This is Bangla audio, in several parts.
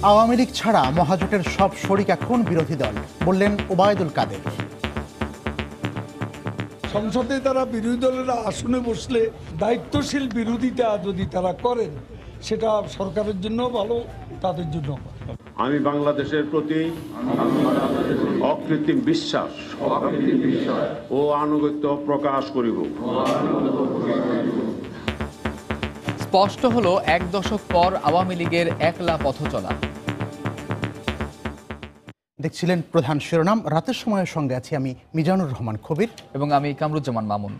আওয়ামী লীগ ছাড়া মহাজোটের সব শরিক এখন বিরোধী দল, বললেন ওবায়দুল কাদের। সংসদে তারা বিরোধী দলের আসনে বসলে দায়িত্বশীল বিরোধিতা যদি তারা করেন, সেটা সরকারের জন্য ভালো, তাদের জন্য ভালো। আমি বাংলাদেশের প্রতি অকৃত্রিম বিশ্বাস ও আনুগত্য প্রকাশ করিব। স্পষ্ট হলো ১ দশক পর আওয়ামী লীগের একলা পথ চলা। দেখছিলেন প্রধান শিরোনাম। রাতের সময়ের সঙ্গে আছি আমি মিজানুর রহমান কবির এবং আমি কামরুজ্জামান মামুন।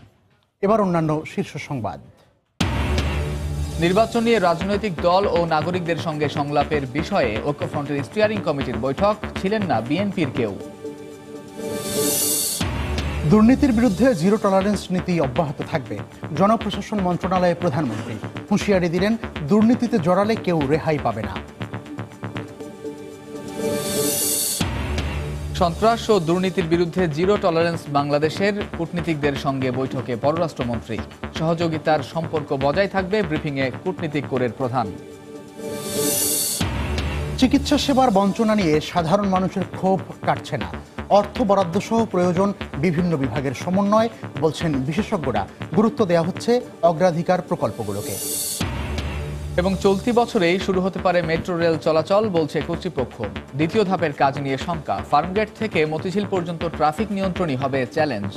এবার অন্যান্য শীর্ষ সংবাদ। নির্বাচন নিয়ে রাজনৈতিক দল ও নাগরিকদের সঙ্গে সংলাপের বিষয়ে ঐক্যফ্রন্টের স্টিয়ারিং কমিটির বৈঠক, ছিলেন না বিএনপির কেউ। দুর্নীতির বিরুদ্ধে জিরো টলারেন্স নীতি অব্যাহত থাকবে, জনপ্রশাসন মন্ত্রণালয়ে প্রধানমন্ত্রী হুঁশিয়ারি দিলেন, দুর্নীতিতে জড়ালে কেউ রেহাই পাবে না। সন্ত্রাস ও দুর্নীতির বিরুদ্ধে জিরো টলারেন্স বাংলাদেশের কূটনীতিকদের সঙ্গে বৈঠকে পররাষ্ট্রমন্ত্রী, সহযোগিতার সম্পর্ক বজায় থাকবে, ব্রিফিংয়ে কূটনীতিক কোরের প্রধান। চিকিৎসা সেবার বঞ্চনা নিয়ে সাধারণ মানুষের ক্ষোভ কাটছে না, অর্থ বরাদ্দ সহ প্রয়োজন বিভিন্ন বিভাগের সমন্বয়, বলছেন বিশেষজ্ঞরা। গুরুত্ব দেওয়া হচ্ছে অগ্রাধিকার প্রকল্পগুলোকে। এবং চলতি বছরেই শুরু হতে পারে মেট্রো রেল চলাচল, বলছে কর্তৃপক্ষ। দ্বিতীয় ধাপের কাজ নিয়ে শঙ্কা, ফার্মগেট থেকে মতিঝিল পর্যন্ত ট্রাফিক নিয়ন্ত্রণই হবে চ্যালেঞ্জ।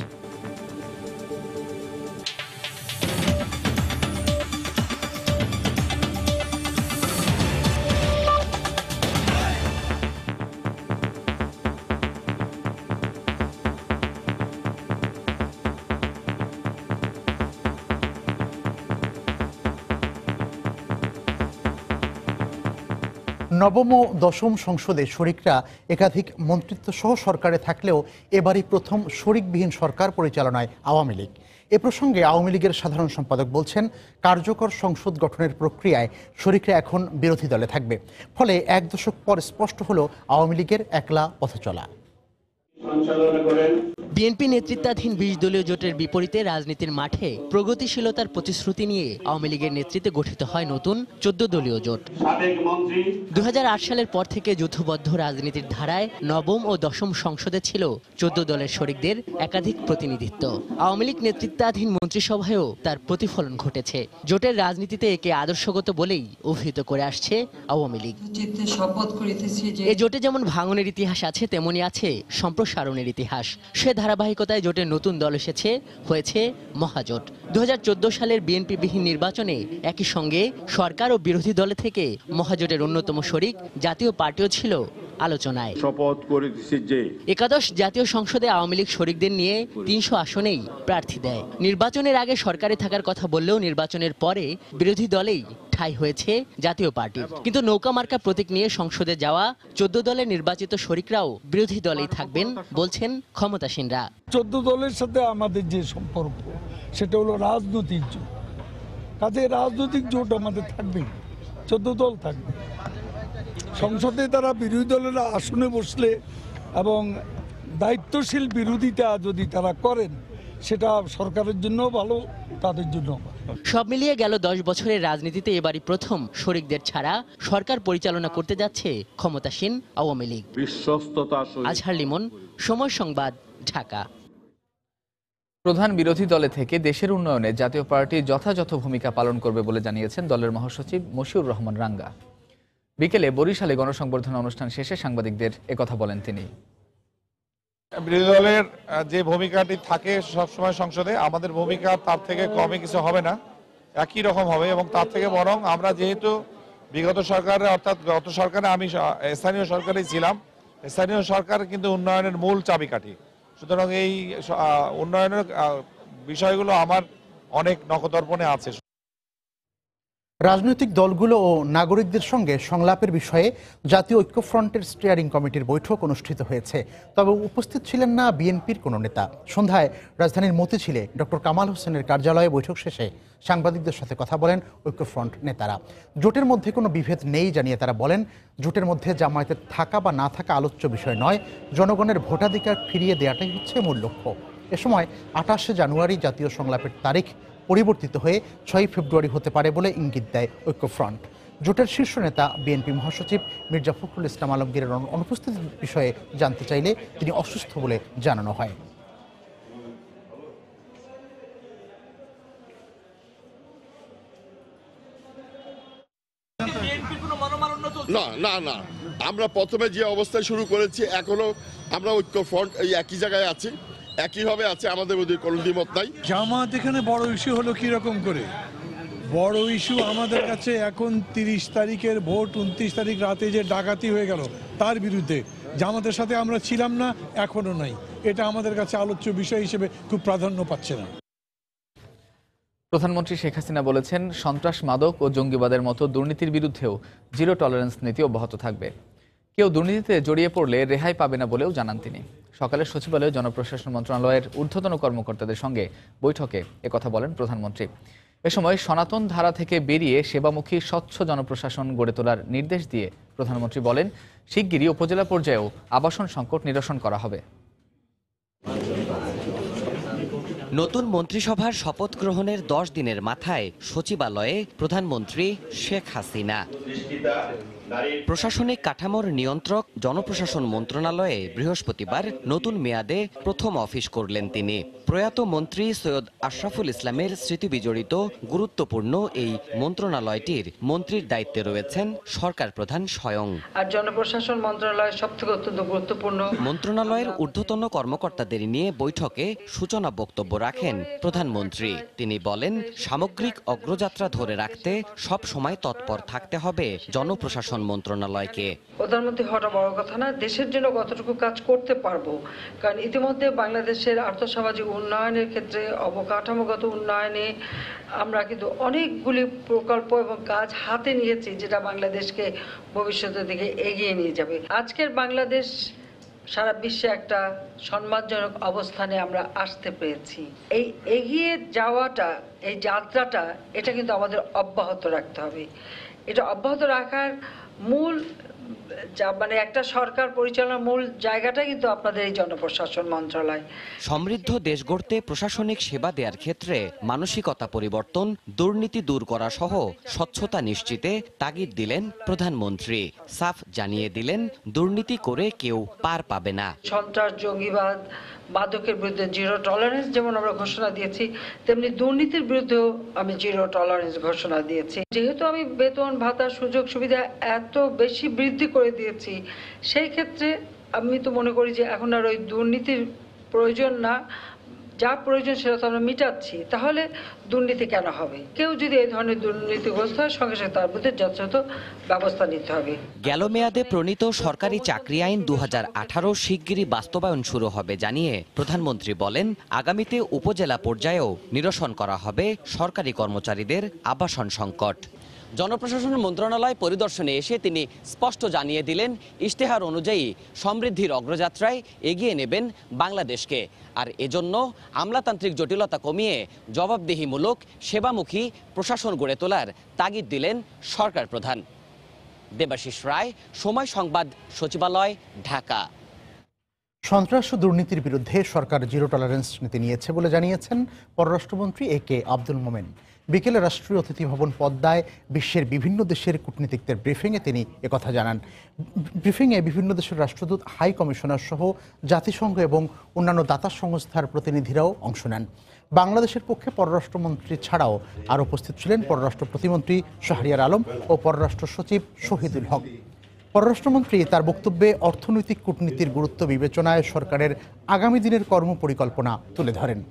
নবম ও দশম সংসদে শরিকরা একাধিক মন্ত্রিত্ব সহ সরকারে থাকলেও এবারই প্রথম শরিকবিহীন সরকার পরিচালনায় আওয়ামী লীগ। এ প্রসঙ্গে আওয়ামী লীগের সাধারণ সম্পাদক বলছেন, কার্যকর সংসদ গঠনের প্রক্রিয়ায় শরিকরা এখন বিরোধী দলে থাকবে। ফলে ১ দশক পর স্পষ্ট হলো আওয়ামী লীগের একলা পথ চলা। বিএনপি নেতৃত্বাধীন ২০ দলীয় জোটের বিপরীতে রাজনীতির মাঠে প্রগতিশীলতার প্রতিশ্রুতি নিয়ে আওয়ামী লীগের নেতৃত্বে গঠিত হয় নতুন ১৪ দলীয় জোট। ২০০৮ সালের পর থেকে যুদ্ধবদ্ধ রাজনীতির ধারায় নবম ও দশম সংসদে ছিল ১৪ দলের শরিকদের একাধিক প্রতিনিধিত্ব। আওয়ামী লীগ নেতৃত্বাধীন মন্ত্রিসভায়ও তার প্রতিফলন ঘটেছে। জোটের রাজনীতিতে একে আদর্শগত বলেই অভিহিত করে আসছে আওয়ামী লীগ। এ জোটে যেমন ভাঙনের ইতিহাস আছে, তেমনি আছে সম্প্রসারণের ইতিহাস। সে ধারাবাহিকতায় জোটের নতুন দল এসেছে, হয়েছে মহাজোট। ২০১৪ সালের বিএনপিবিহীন নির্বাচনে একই সঙ্গে সরকার ও বিরোধী দলে থেকে মহাজোটের অন্যতম শরিক জাতীয় পার্টিও ছিল আলোচনায়। শপথ করিতেছি যে একাদশ জাতীয় সংসদে আওয়ামী লীগ শরিকদের নিয়ে ৩০০ আসনেই প্রার্থী দেয়। নির্বাচনের আগে সরকারে থাকার কথা বললেও নির্বাচনের পরে বিরোধী দলেই ঠাঁই হয়েছে জাতীয় পার্টির। কিন্তু নৌকা মার্কা প্রতীক নিয়ে সংসদে যাওয়া ১৪ দলের নির্বাচিত শরিকরাও বিরোধী দলেই থাকবেন, বলছেন ক্ষমতাসীনরা। ১৪ দলের সাথে আমাদের যে সম্পর্ক, সেটা হলো রাজনৈতিক জোট। কাজে রাজনৈতিক জোট আমাদের থাকবেই, ১৪ দল থাকবে। সংসদে তারা বিরোধী দলের আসনে বসলে এবং দায়িত্বশীল বিরোধিতা যদি তারা করেন, সেটা সরকারের জন্য ভালো, তাদের জন্য ভালো। সব মিলিয়ে গেল ১০ বছরের রাজনীতিতে এবারই প্রথম শরিকদের ছাড়া সরকার পরিচালনা করতে যাচ্ছে ক্ষমতাসীন আওয়ামী লীগ। বিশ্বস্ততা আজহার লিমন, সময় সংবাদ, ঢাকা। প্রধান বিরোধী দলে থেকে দেশের উন্নয়নে জাতীয় পার্টি যথাযথ ভূমিকা পালন করবে বলে জানিয়েছেন দলের মহাসচিব মশিউর রহমান রাঙ্গা। বিকেলে বরিশালে গণসংবর্ধনা অনুষ্ঠান শেষে সাংবাদিকদের একথা বলেন তিনি। বিরোধী দলের যে ভূমিকাটি থাকে সবসময় সংসদে, আমাদের ভূমিকা তার থেকে কমে কিছু হবে না, একই রকম হবে। এবং তার থেকে বরং আমরা যেহেতু বিগত সরকারে, অর্থাৎ গত সরকারে আমি স্থানীয় সরকারেই ছিলাম, স্থানীয় সরকার কিন্তু উন্নয়নের মূল চাবিকাঠি। সুতরাং এই উন্নয়নের বিষয়গুলো আমার অনেক নখদর্পণে আছে। রাজনৈতিক দলগুলো ও নাগরিকদের সঙ্গে সংলাপের বিষয়ে জাতীয় ঐক্যফ্রন্টের স্টিয়ারিং কমিটির বৈঠক অনুষ্ঠিত হয়েছে, তবে উপস্থিত ছিলেন না বিএনপির কোনো নেতা। সন্ধ্যায় রাজধানীর মতিঝিলে ডক্টর কামাল হোসেনের কার্যালয়ে বৈঠক শেষে সাংবাদিকদের সাথে কথা বলেন ঐক্যফ্রন্ট নেতারা। জোটের মধ্যে কোনো বিভেদ নেই জানিয়ে তারা বলেন, জোটের মধ্যে জামায়াতের থাকা বা না থাকা আলোচ্য বিষয় নয়, জনগণের ভোটাধিকার ফিরিয়ে দেওয়াটাই হচ্ছে মূল লক্ষ্য। এ সময় ২৮শে জানুয়ারি জাতীয় সংলাপের তারিখ পরিবর্তিত হয়ে ৬ ফেব্রুয়ারি হতে পারে বলে ইঙ্গিত দেয় ঐক্যফ্রন্ট। জোটের শীর্ষ নেতা বিএনপি মহাসচিব মির্জা ফখরুল ইসলাম আলমগীরের অনুপস্থিতির বিষয়ে জানতে চাইলে তিনি অসুস্থ বলে জানানো হয়। না না না, আমরা প্রথমে যে অবস্থায় শুরু করেছি এখনো আমরা ঐক্য ফ্রন্ট এই একই জায়গায় আছি, একইভাবে আছে, আমাদের মধ্যে কোনো দ্বিমত নাই। জামাত এখানে বড় ইস্যু হলো কি রকম করে? বড় ইস্যু আমাদের কাছে এখন 30 তারিখের ভোট, 29 তারিখ রাতে যে ডাকাতি হয়ে গেল তার বিরুদ্ধে। জামাতের সাথে আমরা ছিলাম না, এখনো নাই। এটা আমাদের কাছে আলোচ্য বিষয় হিসেবে খুব প্রাধান্য পাচ্ছে না। প্রধানমন্ত্রী শেখ হাসিনা বলেছেন, সন্ত্রাস, মাদক ও জঙ্গিবাদের মতো দুর্নীতির বিরুদ্ধেও জিরো টলারেন্স নীতি অব্যাহত থাকবে। কেউ দুর্নীতিতে জড়িয়ে পড়লে রেহাই পাবে না বলেও জানান তিনি। সকালে সচিবালয়ে জনপ্রশাসন মন্ত্রণালয়ের ঊর্ধ্বতন কর্মকর্তাদের সঙ্গে বৈঠকে একথা বলেন প্রধানমন্ত্রী। এ সময় সনাতন ধারা থেকে বেরিয়ে সেবামুখী স্বচ্ছ জনপ্রশাসন গড়ে তোলার নির্দেশ দিয়ে প্রধানমন্ত্রী বলেন, শিগগিরই উপজেলা পর্যায়েও আবাসন সংকট নিরসন করা হবে। নতুন মন্ত্রিসভার শপথ গ্রহণের 10 দিনের মাথায় সচিবালয়ে প্রধানমন্ত্রী শেখ হাসিনা। প্রশাসনিক কাঠামোর নিয়ন্ত্রক জনপ্রশাসন মন্ত্রণালয়ে বৃহস্পতিবার নতুন মেয়াদে প্রথম অফিস করলেন তিনি। প্রয়াত মন্ত্রী সৈয়দ আশরাফুল ইসলামের স্মৃতিবিজড়িত গুরুত্বপূর্ণ এই মন্ত্রণালয়টির মন্ত্রীর দায়িত্বে রয়েছেন সরকার প্রধান স্বয়ং। আর জনপ্রশাসন মন্ত্রণালয় সবথেকে অত্যন্ত গুরুত্বপূর্ণ। মন্ত্রণালয়ের ঊর্ধ্বতন কর্মকর্তাদের নিয়ে বৈঠকে সূচনা বক্তব্য রাখেন প্রধানমন্ত্রী। তিনি বলেন, সামগ্রিক অগ্রযাত্রা ধরে রাখতে সব সময় তৎপর থাকতে হবে জনপ্রশাসন মন্ত্রণালয়কে। প্রধানমন্ত্রী হওয়াটা বড় কথা না, দেশের জন্য কতটুকু কাজ করতে পারবো। কারণ ইতিমধ্যে বাংলাদেশের আর্থসামাজিক উন্নয়নের ক্ষেত্রে, অবকাঠামোগত উন্নয়নে আমরা কিন্তু অনেকগুলি প্রকল্প এবং কাজ হাতে নিয়েছি, যেটা বাংলাদেশকে ভবিষ্যতের দিকে এগিয়ে নিয়ে যাবে। আজকের বাংলাদেশ সারা বিশ্বে একটা সম্মানজনক অবস্থানে আমরা আসতে পেরেছি। এই এগিয়ে যাওয়াটা, এই যাত্রাটা, এটা কিন্তু আমাদের অব্যাহত রাখতে হবে। এটা অব্যাহত রাখার মূল একটা সরকার পরিচালনার মূল জায়গাটা কিন্তু আপনাদের এই জনপ্রশাসন মন্ত্রণালয়। সমৃদ্ধ দেশ গড়তে প্রশাসনিক সেবা দেওয়ার ক্ষেত্রে মানসিকতা পরিবর্তন, দুর্নীতি দূর করা সহ স্বচ্ছতা নিশ্চিতে তাগিদ দিলেন প্রধানমন্ত্রী। সাফ জানিয়ে দিলেন, দুর্নীতি করে কেউ পার পাবে না। সন্ত্রাস, জঙ্গিবাদ, মাদকের বিরুদ্ধে জিরো টলারেন্স যেমন আমরা ঘোষণা দিয়েছি, তেমনি দুর্নীতির বিরুদ্ধেও আমি জিরো টলারেন্স ঘোষণা দিয়েছি। যেহেতু আমি বেতন ভাতা সুযোগ সুবিধা এত বেশি বৃদ্ধি করে দিয়েছি, সেই ক্ষেত্রে আমি তো মনে করি যে এখন আর ওই দুর্নীতির প্রয়োজন না। যা প্রয়োজন সেটা তো আমরা মিটাচ্ছি, তাহলে দুর্নীতি কেন হবে? কেউ যদি এই ধরনের দুর্নীতিগ্রস্ত হয়, সঙ্গে সঙ্গে তার বিরুদ্ধে যথাযথ ব্যবস্থা নিতে হবে। গেল মেয়াদে প্রণীত সরকারি চাকরি আইন 2018 শিগগিরই বাস্তবায়ন শুরু হবে জানিয়ে প্রধানমন্ত্রী বলেন, আগামীতে উপজেলা পর্যায়েও নিরসন করা হবে সরকারি কর্মচারীদের আবাসন সংকট। জনপ্রশাসন মন্ত্রণালয় পরিদর্শনে এসে তিনি স্পষ্ট জানিয়ে দিলেন, ইশতেহার অনুযায়ী সমৃদ্ধির অগ্রযাত্রায় এগিয়ে নেবেন বাংলাদেশকে। আর এজন্য আমলাতান্ত্রিক জটিলতা কমিয়ে জবাবদিহিমূলক সেবামুখী প্রশাসন গড়ে তোলার তাগিদ দিলেন সরকার প্রধান। দেবাশিস রায়, সময় সংবাদ, সচিবালয়, ঢাকা। সন্ত্রাস ও দুর্নীতির বিরুদ্ধে সরকার জিরো টলারেন্স নীতি নিয়েছে বলে জানিয়েছেন পররাষ্ট্রমন্ত্রী এ.কে আব্দুল মোমেন। বিকেলে রাষ্ট্রীয় অতিথি ভবন পদ্মায় বিশ্বের বিভিন্ন দেশের কূটনীতিকদের ব্রিফিংয়ে তিনি একথা জানান। ব্রিফিংয়ে বিভিন্ন দেশের রাষ্ট্রদূত, হাই কমিশনার সহ জাতিসংঘ এবং অন্যান্য দাতা সংস্থার প্রতিনিধিরাও অংশ নেন। বাংলাদেশের পক্ষে পররাষ্ট্রমন্ত্রী ছাড়াও আর উপস্থিত ছিলেন পররাষ্ট্র প্রতিমন্ত্রী শাহরিয়ার আলম ও পররাষ্ট্র সচিব শহীদুল হক। পররাষ্ট্রমন্ত্রী তার বক্তব্যে অর্থনৈতিক কূটনীতির গুরুত্ব বিবেচনায় সরকারের আগামী দিনের কর্মপরিকল্পনা তুলে ধরেন।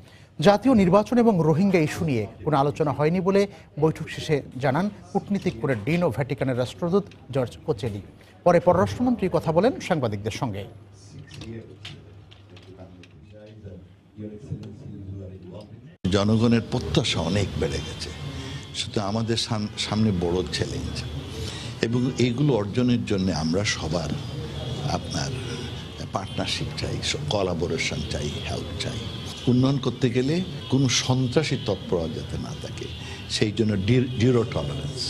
জাতীয় নির্বাচন এবং রোহিঙ্গা ইস্যু নিয়ে কোনো আলোচনা হয়নি বলে বৈঠক শেষে জানান কূটনীতিক কোরের ডিন ও ভ্যাটিকানের রাষ্ট্রদূত জর্জ কোচেলি। পরে পররাষ্ট্রমন্ত্রী কথা বলেন সাংবাদিকদের সঙ্গে। জনগণের প্রত্যাশা অনেক বেড়ে গেছে, শুধু আমাদের সামনে বড় চ্যালেঞ্জ, এবং এইগুলো অর্জনের জন্য আমরা সবার আপনার পার্টনারশিপ চাই, কোলাবোরেশন চাই, হেল্প চাই। উন্নয়ন করতে গেলে কোনো সন্ত্রাসী তৎপরতা যাতে না থাকে, সেই জন্য জিরো টলারেন্স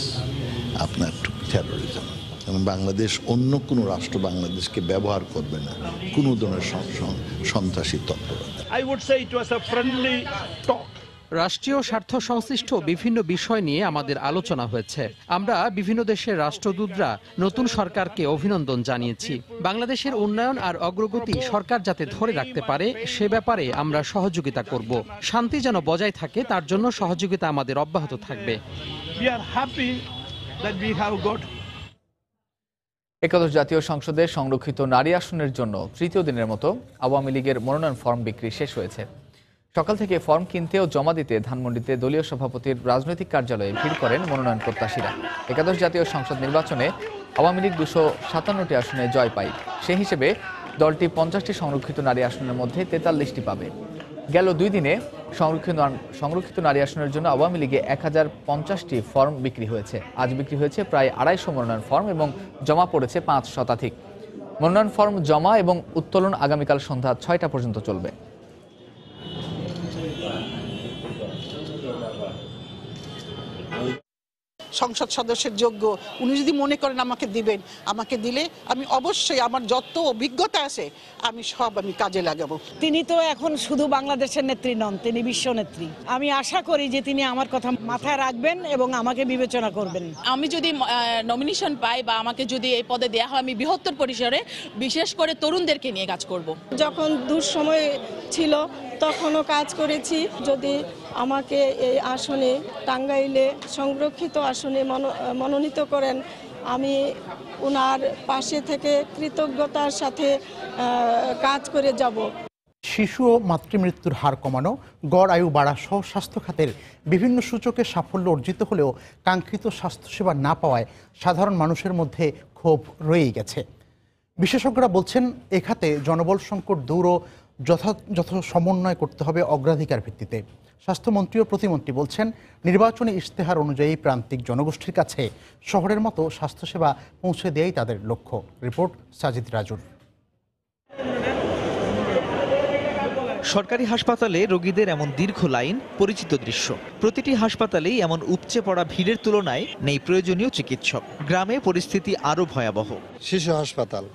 আপনার টু টেরোরিজম, এবং বাংলাদেশ অন্য কোনো রাষ্ট্র বাংলাদেশকে ব্যবহার করবে না কোনো ধরনের সন্ত্রাসী তৎপরতা। I would say it was a friendly talk. রাষ্ট্রীয় স্বার্থ সংশ্লিষ্ট বিভিন্ন বিষয় নিয়ে আমাদের আলোচনা হয়েছে। আমরা বিভিন্ন দেশের রাষ্ট্রদূতরা নতুন সরকারকে অভিনন্দন জানিয়েছি। বাংলাদেশের উন্নয়ন আর অগ্রগতি সরকার যাতে ধরে রাখতে পারে সে ব্যাপারে আমরা সহযোগিতা করব। শান্তি যেন বজায় থাকে তার জন্য সহযোগিতা আমাদের অব্যাহত থাকবে। একাদশ জাতীয় সংসদের সংরক্ষিত নারী আসনের জন্য তৃতীয় দিনের মতো আওয়ামী লীগের মনোনয়ন ফর্ম বিক্রি শেষ হয়েছে। সকাল থেকে ফর্ম কিনতে ও জমা দিতে ধানমন্ডিতে দলীয় সভাপতির রাজনৈতিক কার্যালয়ে ভিড় করেন মনোনয়ন প্রত্যাশীরা। একাদশ জাতীয় সংসদ নির্বাচনে আওয়ামী লীগ 297টি আসনে জয় পায়। সেই হিসেবে দলটি 50টি সংরক্ষিত নারী আসনের মধ্যে 43টি পাবে। গেল 2 দিনে সংরক্ষিত নারী আসনের জন্য আওয়ামী লীগে 1050টি ফর্ম বিক্রি হয়েছে। আজ বিক্রি হয়েছে প্রায় 250 মনোনয়ন ফর্ম এবং জমা পড়েছে 5 শতাধিক। মনোনয়ন ফর্ম জমা এবং উত্তোলন আগামীকাল সন্ধ্যা 6টা পর্যন্ত চলবে। সংসদ সদস্যের যোগ্য, উনি যদি মনে করেন আমাকে দিবেন, আমাকে দিলে আমি অবশ্যই আমার যত অভিজ্ঞতা আছে আমি কাজে লাগাবো। তিনি তো এখন শুধু বাংলাদেশের নেত্রী নন, তিনি বিশ্ব নেত্রী। আমি আশা করি যে তিনি আমার কথা মাথায় রাখবেন এবং আমাকে বিবেচনা করবেন। আমি যদি নমিনেশন পাই বা আমাকে যদি এই পদে দেওয়া হয়, আমি বৃহত্তর পরিসরে বিশেষ করে তরুণদেরকে নিয়ে কাজ করব। যখন দুঃসময় ছিল তখনও কাজ করেছি। যদি আমাকে এই আসনে, টাঙ্গাইলে সংরক্ষিত আসনে মনোনীত করেন, আমি ওনার পাশে থেকে কৃতজ্ঞতার সাথে কাজ করে যাব। শিশু ও মাতৃমৃত্যুর হার কমানো, গড় আয়ু বাড়া সহ স্বাস্থ্য খাতের বিভিন্ন সূচকে সাফল্য অর্জিত হলেও কাঙ্ক্ষিত স্বাস্থ্যসেবা না পাওয়ায় সাধারণ মানুষের মধ্যে ক্ষোভ রয়েই গেছে। বিশেষজ্ঞরা বলছেন এ খাতে জনবল সংকট দূর ও যথাযথ সমন্বয় করতে হবে অগ্রাধিকার ভিত্তিতে। স্বাস্থ্যমন্ত্রী ও প্রতিমন্ত্রী বলছেন নির্বাচনী ইশতেহার অনুযায়ী প্রান্তিক জনগোষ্ঠীর কাছে শহরের মতো স্বাস্থ্যসেবা পৌঁছে দেয়াই তাদের লক্ষ্য। রিপোর্ট সাজিদ রাজুর। সরকারি হাসপাতালে রোগীদের এমন দীর্ঘ লাইন পরিচিত দৃশ্য। প্রতিটি হাসপাতালেই এমন উপচে পড়া ভিড়ের তুলনায় নেই প্রয়োজনীয় চিকিৎসক। গ্রামে পরিস্থিতি আরও ভয়াবহ। শিশু হাসপাতাল,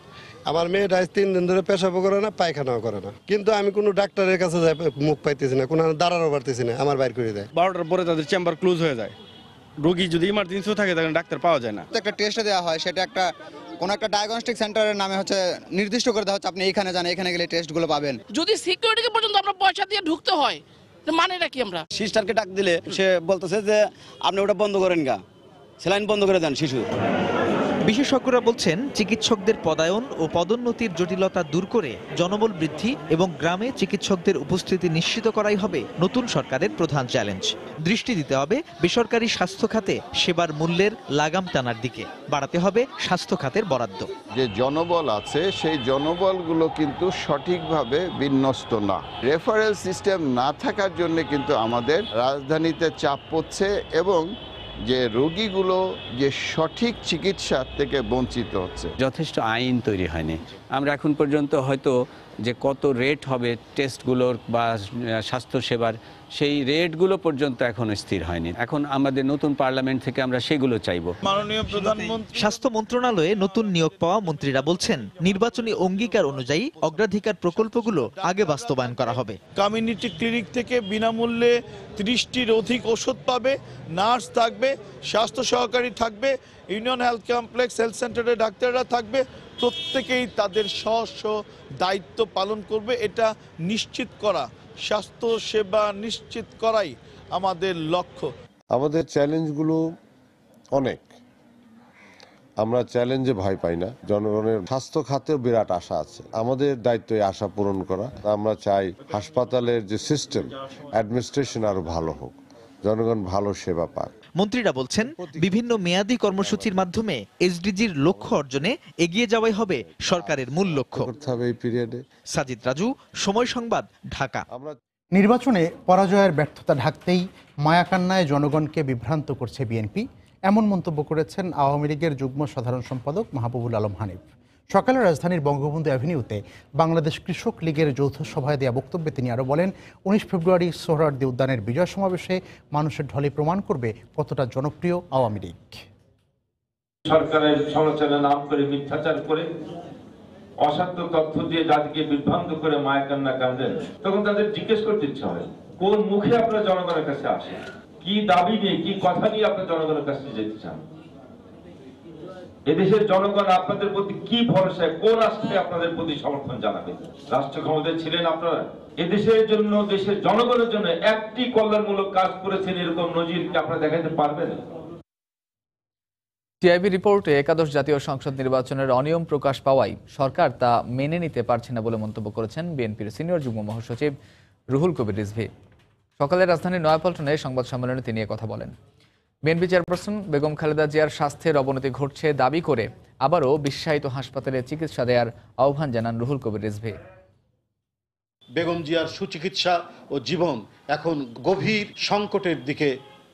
আমার মেয়েটা 3 দিন ধরে পেশাবও করে না, পায়খানাও করে না, কিন্তু আমি কোনো ডাক্তারের কাছে যাই মুখ পাইতেছি না, কোনো দাঁড়ানো পারতেছি না, আমার বাইর করে দেয়। 12টার পরে তাদের চেম্বার ক্লোজ হয়ে যায়। রোগী যদি ইমার্জেন্সিও থাকে তখন ডাক্তার পাওয়া যায় না। একটা টেস্ট দেওয়া হয়, সেটা কোন একটা ডায়াগনস্টিক সেন্টারের নামে নির্দিষ্ট করে দেওয়া হচ্ছে আপনি এখানে যান, এখানে গেলে টেস্টগুলো পাবেন। যদি সিকিউরিটি পর্যন্ত আমরা পয়সা দিয়ে ঢুকতে হয়, মানেটা কি? আমরা সিস্টারকে ডাক দিলে সে বলতেছে যে আপনি ওটা বন্ধ করেন গা, স্যালাইন বন্ধ করে দেন শিশু। বিশেষজ্ঞরা বলছেন চিকিৎসকদের পদায়ন ও পদোন্নতির জটিলতা দূর করে জনবল বৃদ্ধি এবং গ্রামে চিকিৎসকদের উপস্থিতি নিশ্চিত করাই হবে নতুন সরকারের প্রধান চ্যালেঞ্জ। দৃষ্টি দিতে হবে বেসরকারি স্বাস্থ্য খাতে সেবার মূল্যের লাগাম টানার দিকে। বাড়াতে হবে স্বাস্থ্য খাতের বরাদ্দ। যে জনবল আছে সেই জনবলগুলো কিন্তু সঠিকভাবে বিন্যস্ত না। রেফারেল সিস্টেম না থাকার জন্য কিন্তু আমাদের রাজধানীতে চাপ পড়ছে এবং যে রোগীগুলো যে সঠিক চিকিৎসা থেকে বঞ্চিত হচ্ছে। যথেষ্ট আইন তৈরি হয়নি। আমরা এখন পর্যন্ত হয়তো যে কত রেট হবে টেস্টগুলোর বা স্বাস্থ্যসেবার, সেই রেটগুলো পর্যন্ত এখন স্থির হয়নি। এখন আমাদের নতুন পার্লামেন্ট থেকে আমরা সেগুলো চাইব। মাননীয় প্রধানমন্ত্রী, স্বাস্থ্য মন্ত্রণালয়ে নতুন নিয়োগ পাওয়া মন্ত্রীরা বলছেন নির্বাচনী অঙ্গীকার অনুযায়ী অগ্রাধিকার প্রকল্পগুলো আগে বাস্তবায়ন করা হবে। কমিউনিটি ক্লিনিক থেকে বিনামূল্যে 30টির অধিক ওষুধ পাবে, নার্স থাকবে, স্বাস্থ্য সহকারী থাকবে, ইউনিয়ন হেলথ কমপ্লেক্স হেলথ সেন্টারে ডাক্তাররা থাকবে, প্রত্যেকেই তাদের স্ব দায়িত্ব পালন করবে। এটা নিশ্চিত করা, স্বাস্থ্য সেবা নিশ্চিত করাই আমাদের লক্ষ্য। আমাদের চ্যালেঞ্জগুলো অনেক, আমরা চ্যালেঞ্জে ভয় পাই না। জনগণের স্বাস্থ্য খাতেও বিরাট আশা আছে, আমাদের দায়িত্ব এই আশা পূরণ করা। আমরা চাই হাসপাতালের যে সিস্টেম, অ্যাডমিনিস্ট্রেশন আরো ভালো হোক, জনগণ ভালো সেবা পাক। মন্ত্রীরা বলছেন বিভিন্ন মেয়াদী কর্মসূচির মাধ্যমে এসডিজির লক্ষ্য অর্জনে এগিয়ে যাওয়াই হবে সরকারের মূল লক্ষ্য। সাজিদ রাজু, সময় সংবাদ, ঢাকা। নির্বাচনে পরাজয়ের ব্যর্থতা ঢাকতেই মায়াকান্নায় জনগণকে বিভ্রান্ত করছে বিএনপি, এমন মন্তব্য করেছেন আওয়ামী লীগের যুগ্ম সাধারণ সম্পাদক মাহবুবুল আলম হানিফ। সকালে রাজধানীর বঙ্গবন্ধু অ্যাভিনিউতে বাংলাদেশ কৃষক লীগের যৌথ সভায় দেওয়া বক্তব্যে তিনি আরও বলেন, 19 ফেব্রুয়ারি সোহরাওয়ার্দী উদ্যানের বিজয় সমাবেশে মানুষের ঢলে প্রমাণ করবে কতটা জনপ্রিয় আওয়ামী লীগ। সরকারের সমালোচনা নাম করে মিথ্যাচার করে অসত্য তথ্য দিয়ে জাতিকে বিভ্রান্ত করে মায়ের কান্না কাঁদেন, তখন তাদের জিজ্ঞেস করতে ইচ্ছা হয় কোন মুখে আপনারা জনগণের কাছে আসেন, কি দাবি নিয়ে, কি কথা নিয়ে আপনারা জনগণের কাছে যেতে চান। এদেশের জনগণ আপনাদের প্রতি কি ভরসায়, কোন আস্থায় আপনাদের প্রতি সমর্থন জানাবে। রাষ্ট্র ক্ষমতায় ছিলেন আপনারা, এদেশের জন্য, দেশের জনগণের জন্য একটি কল্যাণমূলক কাজ করেছেন এরকম নজির কি আপনারা দেখাতে পারবেন? টিআইবি রিপোর্টে একাদশ জাতীয় সংসদ নির্বাচনের অনিয়ম প্রকাশ পাওয়ায় সরকার তা মেনে নিতে পারছে না বলে মন্তব্য করেছেন বিএনপির সিনিয়র যুগ্ম মহাসচিব রুহুল কবির রিজভী। সকালে রাজধানীর নয়াপল্টনে সংবাদ সম্মেলনে তিনি কথা বলেন। বিএনপি চেয়ারপারসন বেগম খালেদা জিয়ার স্বাস্থ্যের অবনতি ঘটছে দাবি করে আবারও বিশ্বায়িত হাসপাতালে চিকিৎসা দেওয়ার আহ্বান জানান রুহুল কবির রিজভী। বেগম জিয়ার সুচিকিৎসা ও জীবন এখন গভীর সংকটের দিকে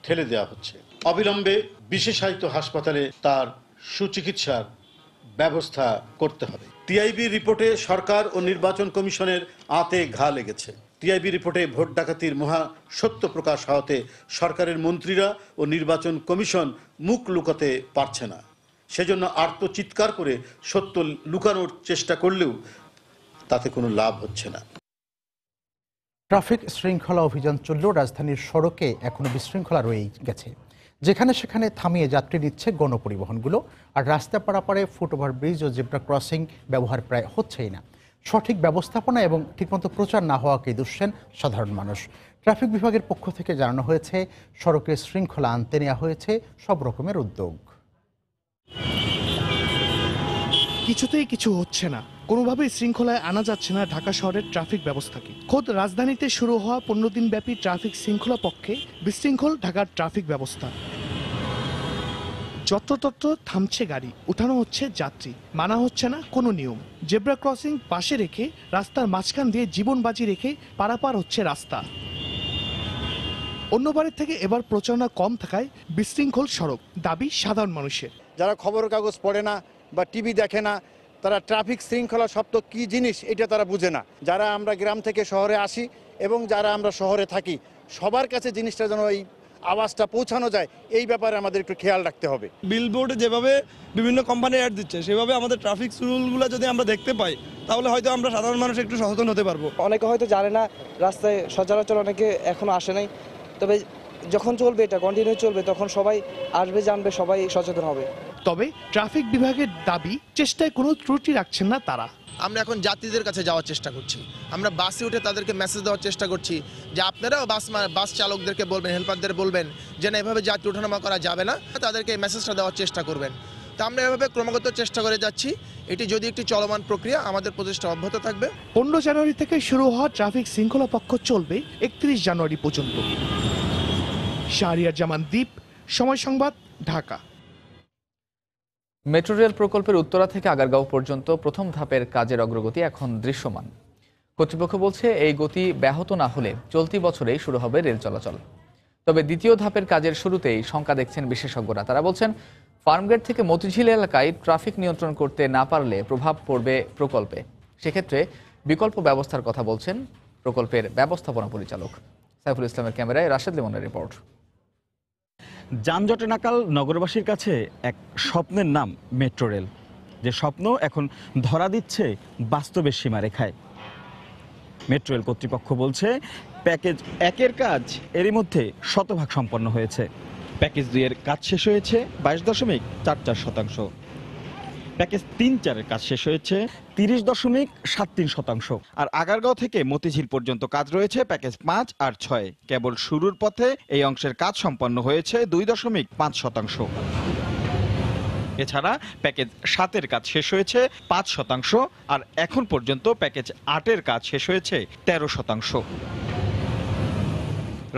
ঠেলে দেওয়া হচ্ছে। অবিলম্বে বিশেষায়িত হাসপাতালে তার সুচিকিৎসার ব্যবস্থা করতে হবে। টিআইবি রিপোর্টে সরকার ও নির্বাচন কমিশনের আঁতে ঘা লেগেছে। টিআইবি রিপোর্টে ভোট ডাকাতির মহা সত্য প্রকাশ হওয়াতে সরকারের মন্ত্রীরা ও নির্বাচন কমিশন মুখ লুকাতে পারছে না। সেজন্য আর্তচিৎকার করে সত্য লুকানোর চেষ্টা করলেও তাতে কোনো লাভ হচ্ছে না। ট্রাফিক শৃঙ্খলা অভিযান চললেও রাজধানীর সড়কে এখনো বিশৃঙ্খলা রয়েই গেছে। যেখানে সেখানে থামিয়ে যাত্রী নিচ্ছে গণপরিবহনগুলো, আর রাস্তা পারাপারে ফুটওভার ব্রিজ ও জেব্রা ক্রসিং ব্যবহার প্রায় হচ্ছেই না। সঠিক ব্যবস্থাপনা এবং ঠিকমতো প্রচার না হওয়াকেই দুষছেন সাধারণ মানুষ। ট্রাফিক বিভাগের পক্ষ থেকে জানানো হয়েছে, সড়কে শৃঙ্খলা আনতে নেওয়া হয়েছে সব রকমের উদ্যোগ। কিছুতেই কিছু হচ্ছে না, কোনোভাবেই শৃঙ্খলায় আনা যাচ্ছে না ঢাকা শহরের ট্রাফিক ব্যবস্থাকে। খোদ রাজধানীতে শুরু হওয়া 15 দিনব্যাপী ট্রাফিক শৃঙ্খলা পক্ষে বিশৃঙ্খল ঢাকার ট্রাফিক ব্যবস্থা। যত্রতত্র থামছে গাড়ি, উঠানো হচ্ছে যাত্রী, মানা হচ্ছে না কোনো নিয়ম। জেব্রা ক্রসিং পাশে রেখে রাস্তার মাঝখান দিয়ে জীবন বাজি রেখে পারাপার হচ্ছে রাস্তা। অন্যবারের থেকে এবার প্রচারণা কম থাকায় বিশৃঙ্খল সড়ক, দাবি সাধারণ মানুষের। যারা খবরের কাগজ পড়ে না বা টিভি দেখে না, তারা ট্রাফিক শৃঙ্খলা শব্দ কি জিনিস এটা তারা বুঝে না। যারা আমরা গ্রাম থেকে শহরে আসি এবং যারা আমরা শহরে থাকি, সবার কাছে জিনিসটা যেন এই আওয়াজটা পৌঁছানো যায়, এই ব্যাপারে আমাদের একটু খেয়াল রাখতে হবে। বিলবোর্ডে যেভাবে বিভিন্ন কোম্পানি অ্যাড দিচ্ছে, সেভাবে আমাদের ট্রাফিক রুলগুলো যদি আমরা দেখতে পাই, তাহলে হয়তো আমরা সাধারণ মানুষ একটু সচেতন হতে পারবো। অনেকে হয়তো জানে না, রাস্তায় সচরাচর অনেকে এখনো আসে নাই, তবে যখন চলবে, এটা কন্টিনিউ চলবে, তখন সবাই আসবে, জানবে, সবাই সচেতন হবে। তবে ট্রাফিক বিভাগের দাবি, চেষ্টায় কোনো ত্রুটি রাখছেন না তারা। আমরা এখন যাত্রীদের কাছে যাওয়ার চেষ্টা করছি, আমরা বাসে উঠে তাদেরকে মেসেজ দেওয়ার চেষ্টা করছি যে আপনারাও বাস চালকদেরকে বলবেন, হেল্পারদের বলবেন যে না, এভাবে যাত্রী ওঠানামা করা যাবে না, তাদেরকে এই মেসেজটা দেওয়ার চেষ্টা করবেন। তো আমরা এভাবে ক্রমাগত চেষ্টা করে যাচ্ছি। এটি যদি একটি চলমান প্রক্রিয়া, আমাদের প্রচেষ্টা অব্যাহত থাকবে। 15 জানুয়ারি থেকে শুরু হওয়া ট্রাফিক শৃঙ্খলা পক্ষ চলবে 31 জানুয়ারি পর্যন্ত। শাহরিয়ার জামান দ্বীপ, সময় সংবাদ, ঢাকা। মেট্রো রেল প্রকল্পের উত্তরা থেকে আগারগাঁও পর্যন্ত প্রথম ধাপের কাজের অগ্রগতি এখন দৃশ্যমান। কর্তৃপক্ষ বলছে, এই গতি ব্যাহত না হলে চলতি বছরেই শুরু হবে রেল চলাচল। তবে দ্বিতীয় ধাপের কাজের শুরুতেই শঙ্কা দেখছেন বিশেষজ্ঞরা। তারা বলছেন, ফার্মগেট থেকে মতিঝিল এলাকায় ট্রাফিক নিয়ন্ত্রণ করতে না পারলে প্রভাব পড়বে প্রকল্পে। সেক্ষেত্রে বিকল্প ব্যবস্থার কথা বলছেন প্রকল্পের ব্যবস্থাপনা পরিচালক। সাইফুল ইসলামের ক্যামেরায় রাশেদ লিমনের রিপোর্ট। যানজটে নাকাল নগরবাসীর কাছে এক স্বপ্নের নাম মেট্রো রেল, যে স্বপ্ন এখন ধরা দিচ্ছে বাস্তবের সীমারেখায়। মেট্রো রেল কর্তৃপক্ষ বলছে, প্যাকেজ 1-এর কাজ এরই মধ্যে শতভাগ সম্পন্ন হয়েছে। প্যাকেজ 2-এর কাজ শেষ হয়েছে 22.44%। প্যাকেজ 3-4-এর কাজ শেষ হয়েছে 30.73%। আর আগারগাঁও থেকে মতিঝিল পর্যন্ত কাজ রয়েছে প্যাকেজ 5 আর 6। কেবল শুরুর পথে এই অংশের কাজ সম্পন্ন হয়েছে 2.5%। এছাড়া প্যাকেজ 7-এর কাজ শেষ হয়েছে 5%, আর এখন পর্যন্ত প্যাকেজ 8-এর কাজ শেষ হয়েছে 13%।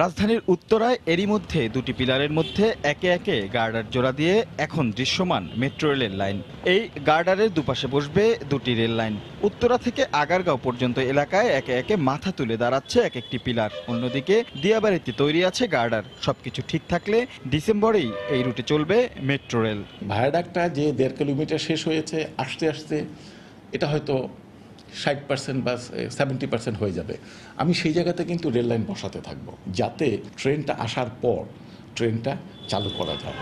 রাজধানীর উত্তরায় এরই মধ্যে 2টি পিলারের মধ্যে একে একে গার্ডার জোড়া দিয়ে এখন দৃশ্যমান মেট্রো রেলের লাইন। এই গার্ডারের দুপাশে বসবে 2টি রেল লাইন। উত্তরা থেকে আগারগাঁও পর্যন্ত এলাকায় একে একে মাথা তুলে দাঁড়াচ্ছে এক একটি পিলার। অন্যদিকে দিয়াবাড়িতে তৈরি আছে গার্ডার। সবকিছু ঠিক থাকলে ডিসেম্বরেই এই রুটে চলবে মেট্রো রেল। ভায়াডাকটা যে 1.5 কিলোমিটার শেষ হয়েছে, আসতে আসতে এটা হয়তো 60% বা 70% হয়ে যাবে। আমি সেই জায়গাতে কিন্তু রেল লাইন বসাতে থাকবো, যাতে ট্রেনটা আসার পর ট্রেনটা চালু করা যায়।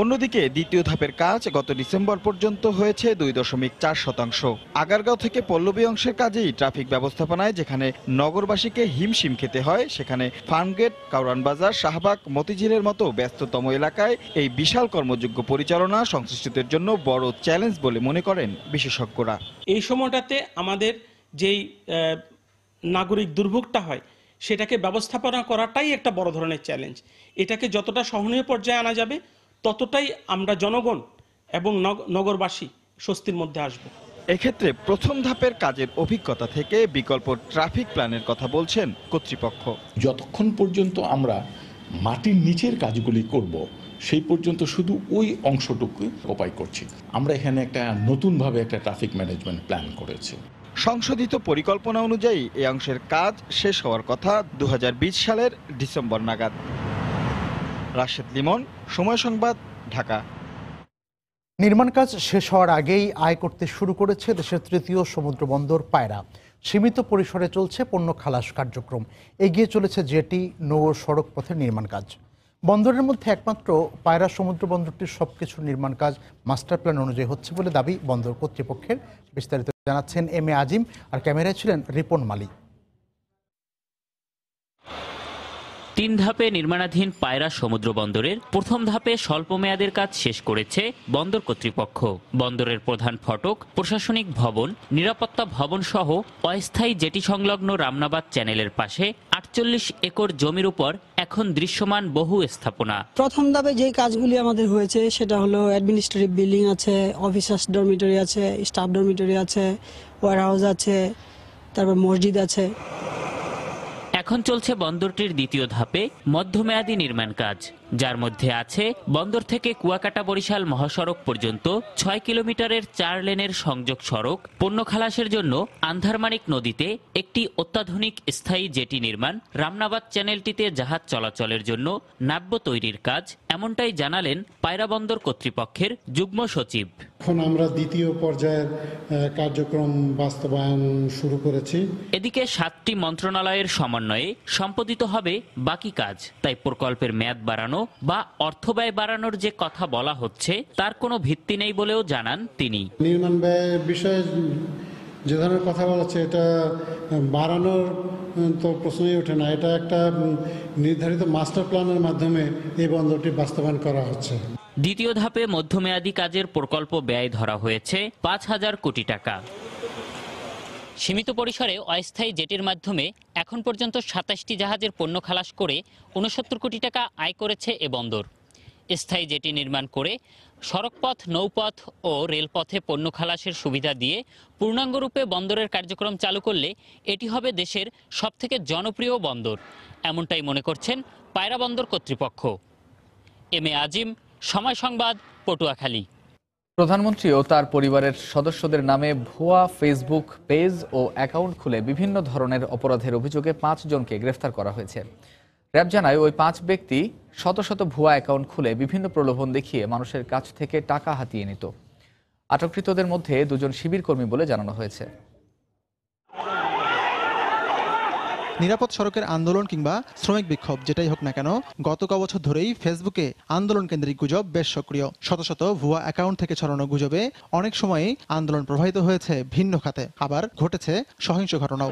অন্যদিকে দ্বিতীয় ধাপের কাজ গত ডিসেম্বর পর্যন্ত হয়েছে 2.4%। আগারগাঁও থেকে পল্লবী অংশের কাজেই ট্রাফিক ব্যবস্থাপনায় যেখানে নগরবাসীকে হিমশিম খেতে হয়, সেখানে ফার্মগেট, কাউরান বাজার, শাহবাগ, মতিঝিলের মতো ব্যস্ততম এলাকায় এই বিশাল কর্মযোগ্য পরিচালনা সংশ্লিষ্টদের জন্য বড় চ্যালেঞ্জ বলে মনে করেন বিশেষজ্ঞরা। এই সময়টাতে আমাদের যেই নাগরিক দুর্ভোগটা হয় সেটাকে ব্যবস্থাপনা করাটাই একটা বড় ধরনের চ্যালেঞ্জ। এটাকে যতটা সহনীয় পর্যায়ে আনা যাবে ততটাই আমরা জনগণ এবং নগরবাসী স্বস্তির মধ্যে আসব। এক্ষেত্রে প্রথম ধাপের কাজের অভিজ্ঞতা থেকে বিকল্প ট্রাফিক প্ল্যানের কথা বলছেন কর্তৃপক্ষ। যতক্ষণ পর্যন্ত আমরা মাটির নিচের কাজগুলি করব সেই পর্যন্ত শুধু ওই অংশটুকু উপায় করছি। আমরা এখানে একটা নতুনভাবে একটা ট্রাফিক ম্যানেজমেন্ট প্ল্যান করেছি। সংশোধিত পরিকল্পনা অনুযায়ী এই অংশের কাজ শেষ হওয়ার কথা 2020 সালের ডিসেম্বর নাগাদ। রাশেদ লিমন, সময় সংবাদ, ঢাকা। নির্মাণ কাজ শেষ হওয়ার আগেই আয় করতে শুরু করেছে দেশের তৃতীয় সমুদ্র বন্দর পায়রা। সীমিত পরিসরে চলছে পণ্য খালাস কার্যক্রম, এগিয়ে চলেছে জেটি, নৌ ও সড়ক পথের নির্মাণ কাজ। বন্দরের মধ্যে একমাত্র পায়রা সমুদ্র বন্দরটির সবকিছুর নির্মাণ কাজ মাস্টার প্ল্যান অনুযায়ী হচ্ছে বলে দাবি বন্দর কর্তৃপক্ষের। বিস্তারিত জানাচ্ছেন এম এ আজিম, আর ক্যামেরায় ছিলেন রিপন মালিক। 3 ধাপে নির্মাণাধীন পায়রা সমুদ্র বন্দরের প্রথম ধাপে স্বল্প মেয়াদের কাজ শেষ করেছে বন্দর কর্তৃপক্ষ। বন্দরের প্রধান ফটক, প্রশাসনিক ভবন, নিরাপত্তা ভবন সহ অস্থায়ী জেটি সংলগ্ন রামনাবাদ চ্যানেলের পাশে 48 একর জমির উপর এখন দৃশ্যমান বহু স্থাপনা। প্রথম ধাপে যে কাজগুলি আমাদের হয়েছে সেটা হলো অ্যাডমিনিস্ট্রেটিভ বিল্ডিং আছে, অফিসার্স ডরমিটরি আছে, স্টাফ ডরমিটরি আছে, ওয়্যারহাউস আছে, তারপর মসজিদ আছে। এখন চলছে বন্দরটির দ্বিতীয় ধাপে মধ্যমেয়াদী নির্মাণ কাজ, যার মধ্যে আছে বন্দর থেকে কুয়াকাটা বরিশাল মহাসড়ক পর্যন্ত 6 কিলোমিটারের 4 লেনের সংযোগ সড়ক, পণ্য খালাসের জন্য আন্ধারমানিক নদীতে একটি অত্যাধুনিক স্থায়ী জেটি নির্মাণ, রামনাবাদ চ্যানেলটিতে জাহাজ চলাচলের জন্য নাব্য তৈরির কাজ, এমনটাই জানালেন পায়রা বন্দর কর্তৃপক্ষের যুগ্ম সচিব। এখন আমরা দ্বিতীয় পর্যায়ের কার্যক্রম বাস্তবায়ন শুরু করেছি। এদিকে 7টি মন্ত্রণালয়ের সমন্বয়ে সম্পাদিত হবে বাকি কাজ, তাই প্রকল্পের মেয়াদ বাড়ানো বা অর্থ ব্যয় বাড়ানোর যে কথা বলা হচ্ছে তার কোনো ভিত্তি নেই বলেও জানান তিনি। নির্মাণ ব্যয় বিষয়ে যে ধরনের কথা বলা হচ্ছে এটা বাড়ানোর তো প্রশ্নই ওঠে না। এটা একটা নির্ধারিত মাস্টার প্ল্যানের মাধ্যমে এই বন্দরটি বাস্তবায়ন করা হচ্ছে। দ্বিতীয় ধাপে মধ্যমেয়াদী কাজের প্রকল্প ব্যয় ধরা হয়েছে 5,000 কোটি টাকা। সীমিত পরিসরে অস্থায়ী জেটির মাধ্যমে এখন পর্যন্ত 27টি জাহাজের পণ্য খালাস করে 69 কোটি টাকা আয় করেছে এ বন্দর। স্থায়ী জেটি নির্মাণ করে সড়কপথ, নৌপথ ও রেলপথে পণ্য খালাসের সুবিধা দিয়ে পূর্ণাঙ্গরূপে বন্দরের কার্যক্রম চালু করলে এটি হবে দেশের সবথেকে জনপ্রিয় বন্দর, এমনটাই মনে করছেন পায়রা বন্দর কর্তৃপক্ষ। এম এ আজিম, সময় সংবাদ, পটুয়াখালী। প্রধানমন্ত্রী ও তার পরিবারের সদস্যদের নামে ভুয়া ফেসবুক পেজ ও অ্যাকাউন্ট খুলে বিভিন্ন ধরনের অপরাধের অভিযোগে 5 জনকে গ্রেফতার করা হয়েছে। র্যাব জানায় ওই 5 ব্যক্তি শত শত ভুয়া অ্যাকাউন্ট খুলে বিভিন্ন প্রলোভন দেখিয়ে মানুষের কাছ থেকে টাকা হাতিয়ে নিত। আটককৃতদের মধ্যে 2 জন শিবির কর্মী বলে জানানো হয়েছে। নিরাপদ সড়কের আন্দোলন কিংবা শ্রমিক বিক্ষোভ যেটাই হোক না কেন, গত কবছর ধরেই ফেসবুকে আন্দোলন কেন্দ্রিক গুজব বেশ সক্রিয়। শত শত ভুয়া অ্যাকাউন্ট থেকে ছড়ানো গুজবে অনেক সময়ই আন্দোলন প্রবাহিত হয়েছে ভিন্ন খাতে, আবার ঘটেছে সহিংস ঘটনাও।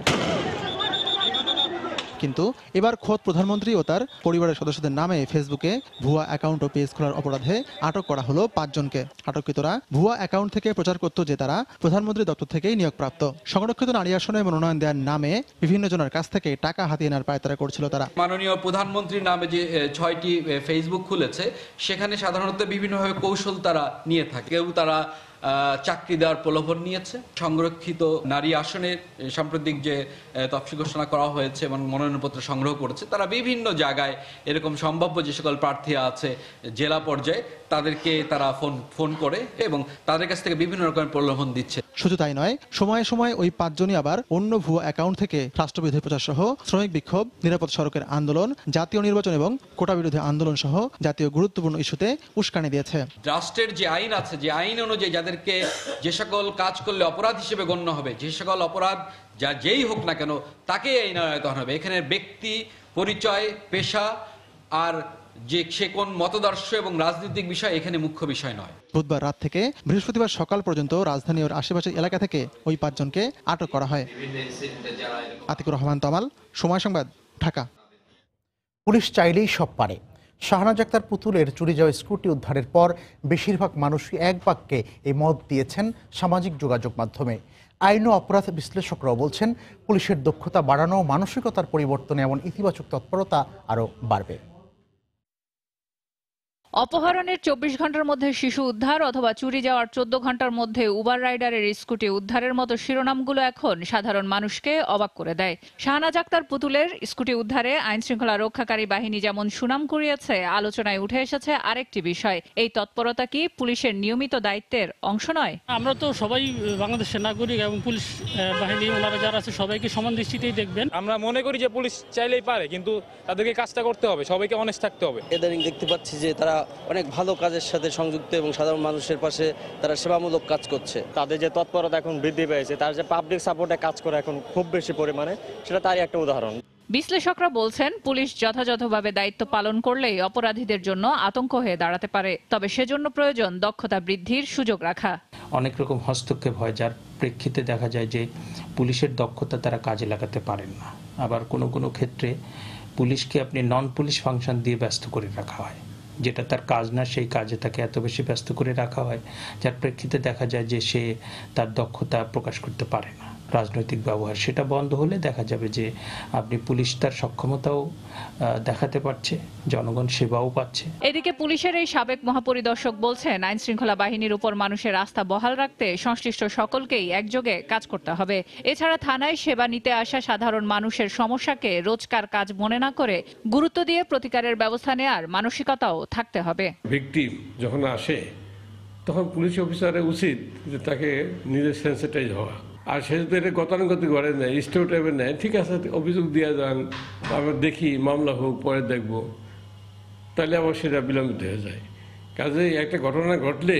কিন্তু এবার খোদ প্রধানমন্ত্রী ও তার পরিবারের সদস্যদের নামে ফেসবুকে ভুয়া অ্যাকাউন্ট ও পেজ খোলার অপরাধে আটক করা হলো 5 জনকে। আটককৃতরা ভুয়া অ্যাকাউন্ট থেকে প্রচার করত যে তারা প্রধানমন্ত্রী দপ্তর থেকেই নিয়োগপ্রাপ্ত। সংরক্ষিত নারী আসনে মনোনয়ন দেওয়ার নামে বিভিন্ন জনের কাছ থেকে টাকা হাতিয়ে নেওয়ার পায়তারা করছিল তারা। মাননীয় প্রধানমন্ত্রীর নামে যে 6টি ফেসবুক খুলেছে, সেখানে সাধারণত বিভিন্নভাবে কৌশল তারা নিয়ে থাকে। কেউ তারা চাকরি দেওয়ার প্রলোভন নিয়েছে। সংরক্ষিত নারী আসনে সাম্প্রতিক যে তফসিল ঘোষণা করা হয়েছে এবং মনোনয়নপত্র সংগ্রহ করেছে, তারা বিভিন্ন জায়গায় এরকম সম্ভাব্য যে সকল প্রার্থী আছে জেলা পর্যায়ে তাদেরকে তারা ফোন করে এবং তাদের কাছ থেকে বিভিন্ন রকমের প্রলোভন দিচ্ছে। শুধু তাই নয়, সময়ে সময়ে ওই 5 জনই আবার অন্য ভুয়া অ্যাকাউন্ট থেকে রাষ্ট্রবিরোধী প্রচার সহ শ্রমিক বিক্ষোভ, নিরাপদ সড়কের আন্দোলন, জাতীয় নির্বাচন এবং কোটা বিরোধী আন্দোলন সহ জাতীয় গুরুত্বপূর্ণ ইস্যুতে উস্কানি দিয়েছে। রাষ্ট্রের যে আইন আছে, যে আইন অনুযায়ী যাদেরকে যে সকল কাজ করলে অপরাধ হিসেবে গণ্য হবে, যে সকল অপরাধ যেই হোক না কেন তাকে আইনায়িত হবে। এখানে ব্যক্তি পরিচয়, পেশা আর যে সে কোন মতদর্শ এবং রাজনৈতিক বিষয় এখানে মুখ্য বিষয় নয়। বুধবার রাত থেকে বৃহস্পতিবার সকাল পর্যন্ত রাজধানী ও আশেপাশের এলাকা থেকে ওই 5 জনকে আটক করা হয়। আতিকুর রহমান তমাল, সময় সংবাদ, ঢাকা। পুলিশ চাইলেই সব পারে। শাহনাজ আক্তার পুতুলের চুরি যাওয়া স্কুটি উদ্ধারের পর বেশিরভাগ মানুষই এক বাক্যে এই মত দিয়েছেন সামাজিক যোগাযোগ মাধ্যমে। আইন ও অপরাধ বিশ্লেষকরাও বলছেন, পুলিশের দক্ষতা বাড়ানো, মানসিকতার পরিবর্তনে এমন ইতিবাচক তৎপরতা আরও বাড়বে। অপহরণের 24 ঘন্টার মধ্যে শিশু উদ্ধার অথবা চুরি যাওয়ার 14 ঘন্টার মধ্যে উবার রাইডারের স্কুটি উদ্ধারের মতো শিরোনামগুলো এখন সাধারণ মানুষকে অবাক করে দেয়। শাহনাজ আক্তার পুতুলের স্কুটি উদ্ধারে আইনশৃঙ্খলা রক্ষাকারী বাহিনী যেমন সুনাম কুড়িয়েছে, আলোচনায় উঠে এসেছে আরেকটি বিষয়, এই তৎপরতা কি পুলিশের নিয়মিত দায়িত্বের অংশ নয়? আমরা তো সবাই বাংলাদেশের নাগরিক এবং পুলিশ বাহিনী ওনারা যারা আছে সবাইকে সমান দৃষ্টিতেই দেখবেন। আমরা মনে করি যে পুলিশ চাইলেই পারে, কিন্তু তাদেরকে কাজটা করতে হবে, সবাইকে অনেস্ট থাকতে হবে। ইদানিং দেখতে পাচ্ছি যে তারা অনেক ভালো কাজের সাথে সংযুক্ত এবং সাধারণ মানুষের পাশে তারা সেবামূলক কাজ করছে। তাদের যে তৎপরতা এখন বৃদ্ধি পেয়েছে, তার যে পাবলিক সাপোর্টে কাজ করে এখন খুব বেশি পরিমাণে, সেটা তারই একটা উদাহরণ। বিশ্লেষকরা বলছেন, পুলিশ যথাযথভাবে দায়িত্ব পালন করলেই অপরাধীদের জন্য আতঙ্ক হয়ে দাঁড়াতে পারে, তবে সেজন্য প্রয়োজন দক্ষতা বৃদ্ধির সুযোগ রাখা। অনেক রকম হস্তক্ষেপ হয়, যার প্রেক্ষিতে দেখা যায় যে পুলিশের দক্ষতা তারা কাজে লাগাতে পারেন না। আবার কোনো কোনো ক্ষেত্রে পুলিশকে আপনি নন পুলিশ ফাংশন দিয়ে ব্যস্ত করে রাখা হয়, যেটা তার কাজ না, সেই কাজে তাকে এত বেশি ব্যস্ত করে রাখা হয়, যার প্রেক্ষিতে দেখা যায় যে সে তার দক্ষতা প্রকাশ করতে পারে না। রাজনৈতিক ব্যবহার সেটা বন্ধ হলে দেখা যাবে যে আপনি পুলিশ তার সক্ষমতাও দেখাতে পারছে, জনগণ সেবাও পাচ্ছে। এদিকে পুলিশের এই সাবেক মহাপরিদর্শক বলছেন, আইন শৃঙ্খলা বাহিনীর উপর মানুষের আস্থা বহাল রাখতে সংশ্লিষ্ট সকলকেই একযোগে কাজ করতে হবে। এছাড়া থানায় সেবা নিতে আসা সাধারণ মানুষের সমস্যাকে রোজকার কাজ মনে না করে গুরুত্ব দিয়ে প্রতিকারের ব্যবস্থা নেওয়ার মানসিকতাও থাকতে হবে। ভিকটিম যখন আসে তখন পুলিশ অফিসারের উচিত যে তাকে নিজের সেন্সিটাইজ হওয়া, আর সে যদি এটা গতানুগতিক করে নেয়, স্টেট টাইপের নেয়, ঠিক আছে অভিযোগ দিয়ে যান, আবার দেখি মামলা হোক, পরে দেখব, তাহলে আবার সেটা বিলম্বিত হয়ে যায়। কাজে একটা ঘটনা ঘটলে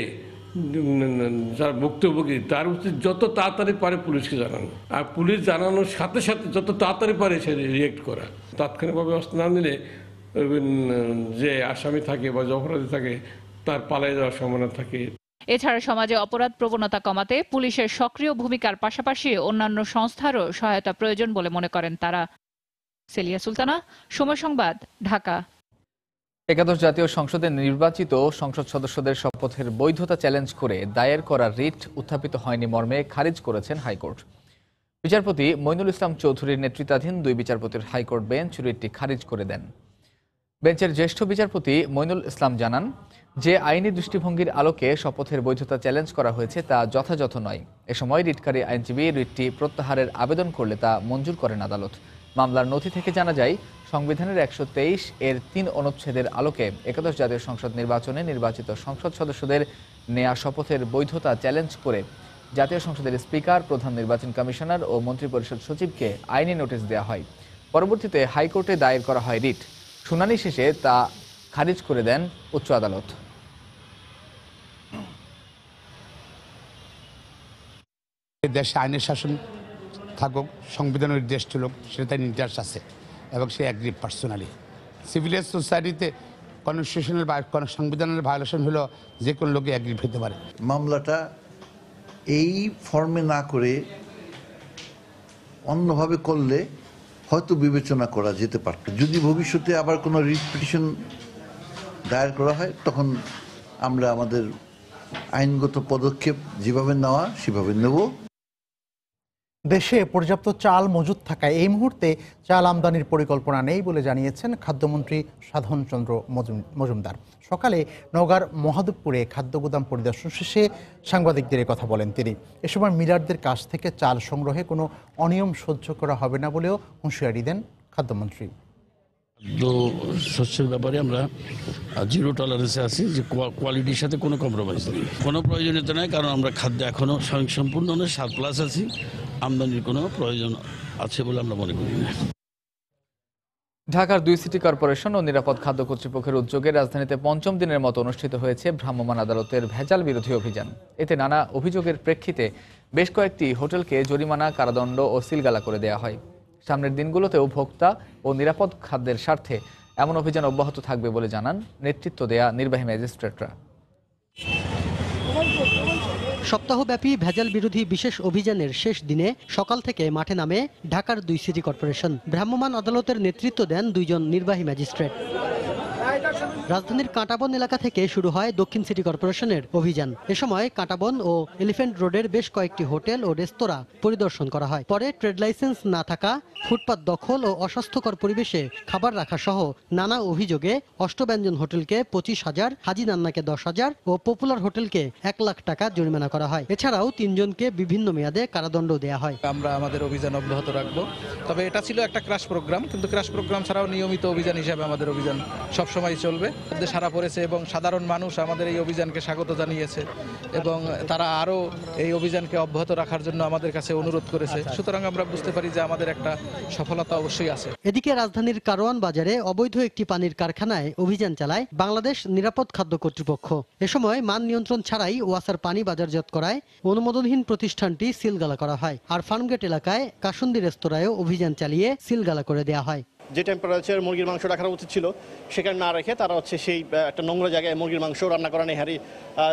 যার ভুক্তভোগী তার উচিত যত তাড়াতাড়ি পারে পুলিশকে জানানো, আর পুলিশ জানানোর সাথে সাথে যত তাড়াতাড়ি পারে সে রিয়েক্ট করা। তাৎক্ষণিকভাবে ব্যবস্থা না নিলে যে আসামি থাকে বা অপরাধী থাকে তার পালিয়ে যাওয়ার সম্ভাবনা থাকে। এছাড়া সমাজে অপরাধ প্রবণতা কমাতে পুলিশের সক্রিয় ভূমিকার পাশাপাশি অন্যান্য সংস্থারও সহায়তা প্রয়োজন বলে মনে করেন তারা। সেলিয়া সুলতানা, সময় সংবাদ, ঢাকা। একাদশ জাতীয় সংসদে নির্বাচিত সংসদ সদস্যদের শপথের বৈধতা চ্যালেঞ্জ করে দায়ের করা রিট উত্থাপিত হয়নি মর্মে খারিজ করেছেন হাইকোর্ট। বিচারপতি মইনুল ইসলাম চৌধুরীর নেতৃত্বাধীন 2 বিচারপতির হাইকোর্ট বেঞ্চ রিটটি খারিজ করে দেন। বেঞ্চের জ্যেষ্ঠ বিচারপতি মইনুল ইসলাম জানান, যে আইনি দৃষ্টিভঙ্গির আলোকে শপথের বৈধতা চ্যালেঞ্জ করা হয়েছে তা যথাযথ নয়। এ সময় রিটকারী আইনজীবী রিটটি প্রত্যাহারের আবেদন করলে তা মঞ্জুর করেন আদালত। মামলার নথি থেকে জানা যায়, সংবিধানের 123 এর 3 অনুচ্ছেদের আলোকে একাদশ জাতীয় সংসদ নির্বাচনে নির্বাচিত সংসদ সদস্যদের নেয়া শপথের বৈধতা চ্যালেঞ্জ করে জাতীয় সংসদের স্পিকার, প্রধান নির্বাচন কমিশনার ও মন্ত্রিপরিষদ সচিবকে আইনি নোটিশ দেওয়া হয়। পরবর্তীতে হাইকোর্টে দায়ের করা হয় রিট। শুনানি শেষে তা খারিজ করে দেন উচ্চ আদালত। দেশে আইনের শাসন থাকুক, সংবিধানের দেশ চলুক, সেটা তার নির্দেশ আছে এবং সে অ্যাগ্রি পার্সোনালি। সিভিলিয়ান সোসাইটিতে কনস্টিটিউশনাল বা সংবিধানের ভায়োলেশন হলো যে কোনো লোকে অ্যাগ্রি হতে পারে। মামলাটা এই ফর্মে না করে অন্যভাবে করলে হয়তো বিবেচনা করা যেতে পারত। যদি ভবিষ্যতে আবার কোনো রিট পিটিশন দায়ের করা হয়, তখন আমরা আমাদের আইনগত পদক্ষেপ যেভাবে নেওয়া সেভাবে নেব। দেশে পর্যাপ্ত চাল মজুদ থাকায় এই মুহূর্তে চাল আমদানির পরিকল্পনা নেই বলে জানিয়েছেন খাদ্যমন্ত্রী সাধন চন্দ্র মজুমদার। সকালে নওগাঁর মহাদেবপুরে খাদ্য গুদাম পরিদর্শন শেষে সাংবাদিকদের কথা বলেন তিনি। এ সময় মিলারদের কাছ থেকে চাল সংগ্রহে কোনো অনিয়ম সহ্য করা হবে না বলেও হুঁশিয়ারি দেন খাদ্যমন্ত্রী। খাদ্য শস্যের ব্যাপারে আমরা জিরো টলারেন্সে আছি, যে কোয়ালিটির সাথে কোনো কম্প্রোমাইজ নেই, কোনো প্রয়োজনীয়তা নেই, কারণ আমরা খাদ্য এখনও স্বয়ংসম্পূর্ণ নয়, সারপ্লাস আছি, আমদানির কোনো প্রয়োজন আছে বলে আমরা মনে করি না। ঢাকার 2 সিটি কর্পোরেশন ও নিরাপদ খাদ্য কর্তৃপক্ষের উদ্যোগে রাজধানীতে 5ম দিনের মতো অনুষ্ঠিত হয়েছে ভ্রাম্যমাণ আদালতের ভেজাল বিরোধী অভিযান। এতে নানা অভিযোগের প্রেক্ষিতে বেশ কয়েকটি হোটেলকে জরিমানা, কারাদণ্ড ও সিলগালা করে দেওয়া হয়। সামনের দিনগুলোতেও ভোক্তা ও নিরাপদ খাদ্যের স্বার্থে এমন অভিযান অব্যাহত থাকবে বলে জানান নেতৃত্ব দেয়া নির্বাহী ম্যাজিস্ট্রেটরা। সপ্তাহব্যাপী ভেজাল বিরোধী বিশেষ অভিযানের শেষ দিনে সকাল থেকে মাঠে নামে ঢাকার 2 সিটি কর্পোরেশন। ভ্রাম্যমাণ আদালতের নেতৃত্ব দেন 2 জন নির্বাহী ম্যাজিস্ট্রেট। রাজধানীর কাঁটাবন এলাকা থেকে শুরু হয় দক্ষিণ সিটি কর্পোরেশনের অভিযান। এ সময় কাঁটাবন ও এলিফ্যান্ট রোডের বেশ কয়েকটি হোটেল ও রেস্তোরাঁ পরিদর্শন করা হয়। পরে ট্রেড লাইসেন্স না থাকা, ফুটপাত দখল ও অস্বাস্থ্যকর পরিবেশে খাবার রাখা সহ নানা অভিযোগে অষ্টব্যঞ্জন হোটেলকে 25,000, হাজি নান্নাকে 10,000 ও পপুলার হোটেলকে 1 লাখ টাকা জরিমানা করা হয়। এছাড়াও 3 জনকে বিভিন্ন মেয়াদে কারাদণ্ড দেওয়া হয়। আমরা আমাদের অভিযান অব্যাহত রাখবো। তবে এটা ছিল একটা ক্রাশ প্রোগ্রাম, কিন্তু ক্রাশ প্রোগ্রাম ছাড়াও নিয়মিত অভিযান হিসেবে আমাদের অভিযান সবসময় চলবে। সারা পড়েছে এবং সাধারণ মানুষ আমাদের এই অভিযানকে স্বাগত জানিয়েছে এবং তারা আরও এই অভিযানকে অব্যাহত রাখার জন্য আমাদের কাছে অনুরোধ করেছে। সুতরাং আমরা বুঝতে পারি যে আমাদের একটা সফলতা অবশ্যই আছে। এদিকে রাজধানীর কারওয়ান বাজারে অবৈধ একটি পানির কারখানায় অভিযান চালায় বাংলাদেশ নিরাপদ খাদ্য কর্তৃপক্ষ। এ সময় মান নিয়ন্ত্রণ ছাড়াই ওয়াসার পানি বাজারজাত করায় অনুমোদনহীন প্রতিষ্ঠানটি সিলগালা করা হয়। আর ফার্মগেট এলাকায় কাসুন্দি রেস্তোরাঁয়ও অভিযান চালিয়ে সিলগালা করে দেওয়া হয়। যে টেম্পারেচার মুরগির মাংস রাখার উচিত ছিল সেখানে না রেখে তারা সেই একটা নোংরা জায়গায় মুরগির মাংস রান্না করা নেহারি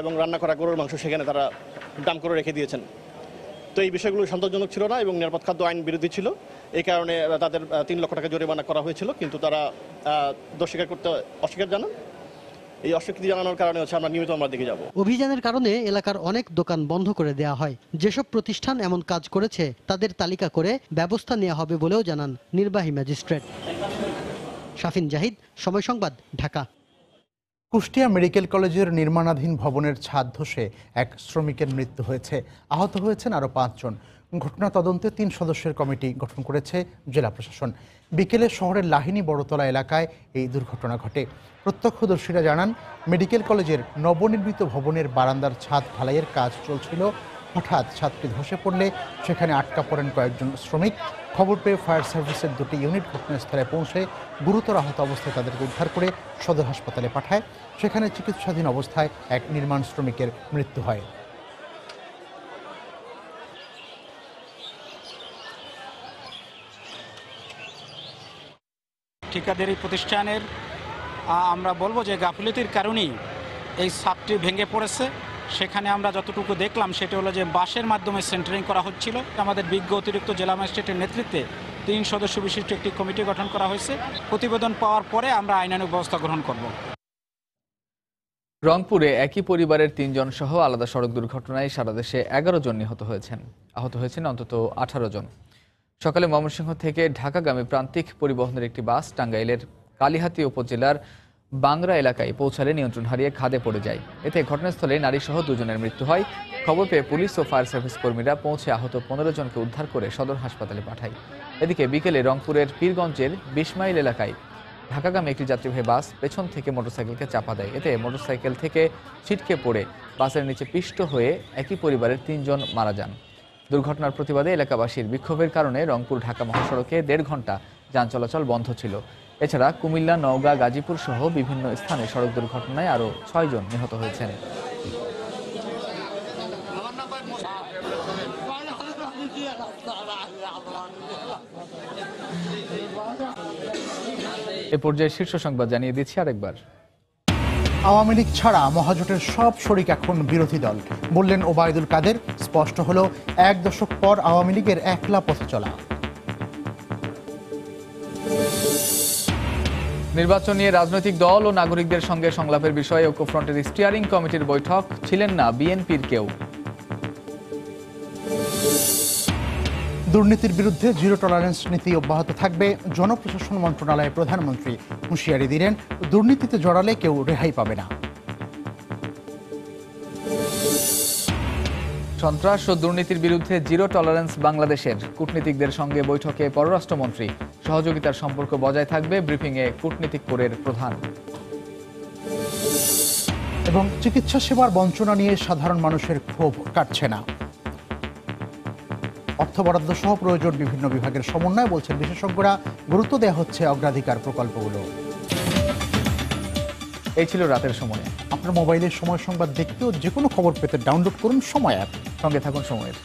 এবং রান্না করা গরুর মাংস সেখানে তারা ডাম করে রেখে দিয়েছেন। তো এই বিষয়গুলো সন্তোষজনক ছিল না এবং নিরাপদ খাদ্য আইন বিরোধী ছিল। এই কারণে তাদের 3 লক্ষ টাকা জরিমানা করা হয়েছিল, কিন্তু তারা দোষ স্বীকার করতে অস্বীকার জানান। এই অস্বীকৃতি জানানোর কারণে আমরা নিয়মিত দিকে যাব। অভিযানের কারণে এলাকার অনেক দোকান বন্ধ করে দেওয়া হয়। যেসব প্রতিষ্ঠান এমন কাজ করেছে তাদের তালিকা করে ব্যবস্থা নেওয়া হবে বলেও জানান নির্বাহী ম্যাজিস্ট্রেট। শাফিন জাহিদ, সময় সংবাদ, ঢাকা। কুষ্টিয়া মেডিকেল কলেজের নির্মাণাধীন ভবনের ছাদ ধসে এক শ্রমিকের মৃত্যু হয়েছে। আহত হয়েছেন আরও 5 জন। ঘটনা তদন্তে 3 সদস্যের কমিটি গঠন করেছে জেলা প্রশাসন। বিকেলে শহরের লাহিনী বড়তলা এলাকায় এই দুর্ঘটনা ঘটে। প্রত্যক্ষদর্শীরা জানান, মেডিকেল কলেজের নবনির্মিত ভবনের বারান্দার ছাদ ঢালাইয়ের কাজ চলছিল। হঠাৎ ছাদটি ধসে পড়লে সেখানে আটকা পড়েন কয়েকজন শ্রমিক। খবর পেয়ে ফায়ার সার্ভিসের 2টি ইউনিট ঘটনাস্থলে পৌঁছে গুরুতর আহত অবস্থায় তাদেরকে উদ্ধার করে সদর হাসপাতালে পাঠায়। সেখানে চিকিৎসাধীন অবস্থায় এক নির্মাণ শ্রমিকের মৃত্যু হয়। ঠিকাদারি প্রতিষ্ঠানের আমরা বলবো যে গাফিলতির কারণেই এই ছাদটি ভেঙে পড়েছে। সেখানে আমরা যতটুকু দেখলাম সেটা হলো যে বাঁশের মাধ্যমে সেন্টারিং করা হচ্ছিল। আমাদের বিজ্ঞ অতিরিক্ত জেলা ম্যাজিস্ট্রেটের নেতৃত্বে 3 সদস্য বিশিষ্ট একটি কমিটি গঠন করা হয়েছে। প্রতিবেদন পাওয়ার পরে আমরা আইনানুগ ব্যবস্থা গ্রহণ করব। রংপুরে একই পরিবারের 3 জন সহ আলাদা সড়ক দুর্ঘটনায় সারা দেশে 11 জন নিহত হয়েছেন। আহত হয়েছেন অন্তত 18 জন। সকালে ময়মনসিংহ থেকে ঢাকাগামী প্রান্তিক পরিবহনের একটি বাস টাঙ্গাইলের কালিহাতী উপজেলার বাংরা এলাকায় পৌঁছালে নিয়ন্ত্রণ হারিয়ে খাদে পড়ে যায়। এতে ঘটনাস্থলে নারীসহ 2 জনের মৃত্যু হয়। খবর পেয়ে পুলিশ ও ফায়ার সার্ভিস কর্মীরা পৌঁছে আহত 15 জনকে উদ্ধার করে সদর হাসপাতালে পাঠায়। এদিকে বিকেলে রংপুরের পীরগঞ্জের 20 মাইল এলাকায় ঢাকাগামী একটি যাত্রীবাহী বাস পেছন থেকে মোটরসাইকেলকে চাপা দেয়। এতে মোটরসাইকেল থেকে ছিটকে পড়ে বাসের নিচে পিষ্ট হয়ে একই পরিবারের 3 জন মারা যান। দুর্ঘটনার প্রতিবাদে এলাকাবাসীর বিক্ষোভের কারণে রংপুর ঢাকা মহাসড়কে 1.5 ঘন্টা যান চলাচল বন্ধ ছিল। এছাড়া কুমিল্লা, নওগাঁ, গাজীপুর সহ বিভিন্ন স্থানে সড়ক দুর্ঘটনায় আরও 6 জন নিহত হয়েছেন। এ পর্যায়ে শীর্ষ সংবাদ জানিয়ে দিচ্ছি আরেকবার। আওয়ামী লীগ ছাড়া মহাজোটের সব শরিক এখন বিরোধী দল, বললেন ওবায়দুল কাদের। স্পষ্ট হলো 1 দশক পর আওয়ামী লীগের একলা পথে চলা। নির্বাচন নিয়ে রাজনৈতিক দল ও নাগরিকদের সঙ্গে সংলাপের বিষয়ে ঐক্যফ্রন্টের স্টিয়ারিং কমিটির বৈঠক, ছিলেন না বিএনপির কেউ। দুর্নীতির বিরুদ্ধে জিরো টলারেন্স নীতি অব্যাহত থাকবে। জনপ্রশাসন মন্ত্রণালয়ে প্রধানমন্ত্রী হুঁশিয়ারি দিলেন, দুর্নীতিতে জড়ালে কেউ রেহাই পাবে না। সন্ত্রাস ও দুর্নীতির বিরুদ্ধে জিরো টলারেন্স বাংলাদেশের। কূটনীতিকদের সঙ্গে বৈঠকে পররাষ্ট্রমন্ত্রী। সহযোগিতার সম্পর্ক বজায় থাকবে, ব্রিফিংয়ে কূটনীতিক কোরের প্রধান। এবং চিকিৎসা সেবার বঞ্চনা নিয়ে সাধারণ মানুষের ক্ষোভ কাটছে না। অর্থ বরাদ্দ সহ প্রয়োজন বিভিন্ন বিভাগের সমন্বয়, বলছেন বিশেষজ্ঞরা। গুরুত্ব দেওয়া হচ্ছে অগ্রাধিকার প্রকল্পগুলো। এই ছিল রাতের সময়। আপনার মোবাইলের সময় সংবাদ দেখতেও যে কোনো খবর পেতে ডাউনলোড করুন সময় অ্যাপ। সঙ্গে থাকুন সময়ের।